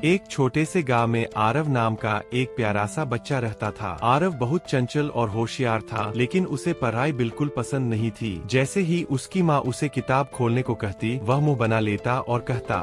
एक छोटे से गांव में आरव नाम का एक प्यारा सा बच्चा रहता था। आरव बहुत चंचल और होशियार था, लेकिन उसे पढ़ाई बिल्कुल पसंद नहीं थी। जैसे ही उसकी माँ उसे किताब खोलने को कहती, वह मुंह बना लेता और कहता,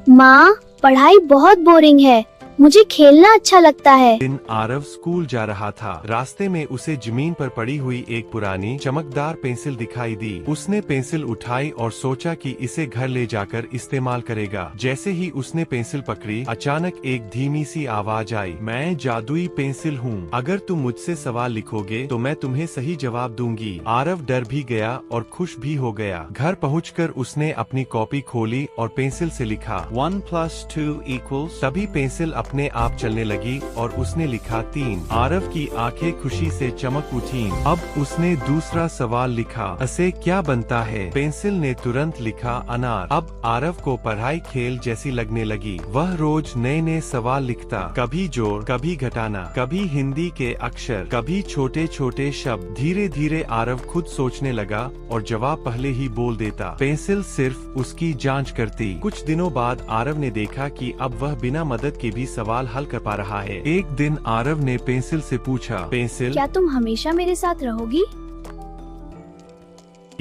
माँ, पढ़ाई बहुत बोरिंग है, मुझे खेलना अच्छा लगता है। दिन आरव स्कूल जा रहा था। रास्ते में उसे जमीन पर पड़ी हुई एक पुरानी चमकदार पेंसिल दिखाई दी। उसने पेंसिल उठाई और सोचा कि इसे घर ले जाकर इस्तेमाल करेगा। जैसे ही उसने पेंसिल पकड़ी, अचानक एक धीमी सी आवाज आई, मैं जादुई पेंसिल हूँ। अगर तुम मुझसे सवाल लिखोगे तो मैं तुम्हें सही जवाब दूंगी। आरव डर भी गया और खुश भी हो गया। घर पहुँचकर उसने अपनी कॉपी खोली और पेंसिल से लिखा 1 + 2 = तभी पेंसिल अपने आप चलने लगी और उसने लिखा 3। आरव की आंखें खुशी से चमक उठी। अब उसने दूसरा सवाल लिखा, असे क्या बनता है? पेंसिल ने तुरंत लिखा अनार। अब आरव को पढ़ाई खेल जैसी लगने लगी। वह रोज नए नए सवाल लिखता, कभी जोड़, कभी घटाना, कभी हिंदी के अक्षर, कभी छोटे छोटे शब्द। धीरे धीरे आरव खुद सोचने लगा और जवाब पहले ही बोल देता। पेंसिल सिर्फ उसकी जांच करती। कुछ दिनों बाद आरव ने देखा कि अब वह बिना मदद के भी सवाल हल कर पा रहा है। एक दिन आरव ने पेंसिल से पूछा, पेंसिल, क्या तुम हमेशा मेरे साथ रहोगी?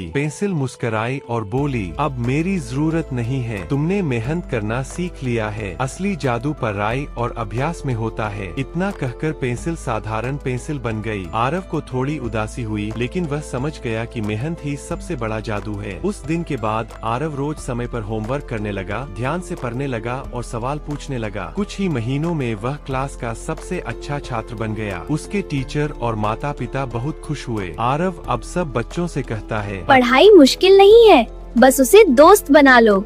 पेंसिल मुस्कुराई और बोली, अब मेरी जरूरत नहीं है। तुमने मेहनत करना सीख लिया है। असली जादू पढ़ाई और अभ्यास में होता है। इतना कहकर पेंसिल साधारण पेंसिल बन गई। आरव को थोड़ी उदासी हुई, लेकिन वह समझ गया कि मेहनत ही सबसे बड़ा जादू है। उस दिन के बाद आरव रोज समय पर होमवर्क करने लगा, ध्यान से पढ़ने लगा और सवाल पूछने लगा। कुछ ही महीनों में वह क्लास का सबसे अच्छा छात्र बन गया। उसके टीचर और माता पिता बहुत खुश हुए। आरव अब सब बच्चों से कहता है, पढ़ाई मुश्किल नहीं है, बस उसे दोस्त बना लो।